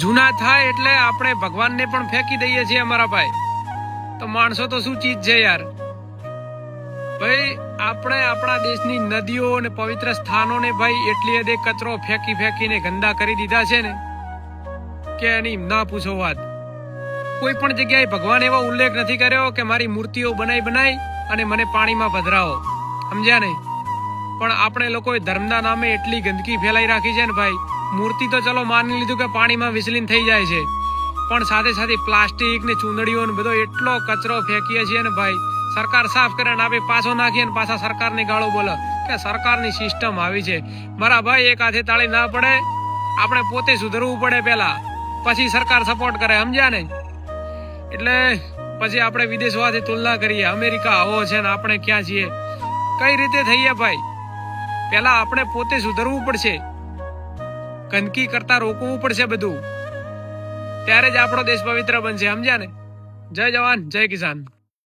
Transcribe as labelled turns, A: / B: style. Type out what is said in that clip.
A: જૂના થાય એટલે આપણે ભગવાનને પણ ફેંકી દઈએ છીએ અમારા ભાઈ. તો માણસો તો શું ચીજ છે યાર ભાઈ. આપણે આપણા દેશની નદીઓ અને પવિત્ર સ્થાનોને ભાઈ એટલી હદે કચરો ફેંકીને ગંદા કરી દીધા છે ને કે એની ના પૂછો વાત. કોઈ પણ જગ્યાએ ભગવાન એવો ઉલ્લેખ નથી કર્યો કે મારી મૂર્તિઓ બનાવી અને મને પાણીમાં પધરાવો, સમજ્યા ને. પણ આપણે લોકોએ ધર્મના નામે એટલી ગંદકી ફેલાઈ રાખી છે ને ભાઈ. મૂર્તિ તો ચલો માની લીધું કે પાણીમાં વિસલીન થઈ જાય છે, પણ સાથે સાથે પ્લાસ્ટિક ને ચૂંદડીઓ ને બધો એટલો કચરો ફેંકીએ છીએ ને ભાઈ. સરકાર સાફ કરે ને આપણે પાછો નાખીએ ને પાછા સરકારની ગાળો બોલે કે સરકારની સિસ્ટમ આવી છે. મારા ભાઈ એક હાથે તાળી ના પડે, આપણે પોતે સુધરવું પડે પેલા, પછી સરકાર સપોર્ટ કરે, સમજ્યા ને. એટલે પછી આપણે વિદેશોથી તુલના કરીએ, અમેરિકા આવો છે ને આપણે ક્યાં છીએ, કઈ રીતે થઈએ ભાઈ. પેલા આપણે પોતે સુધરવું પડશે, ગંદકી કરતા રોકવું પડશે બધું, ત્યારે જ આપણો દેશ પવિત્ર બનશે, સમજ્યા ને. જય જવાન જય કિસાન.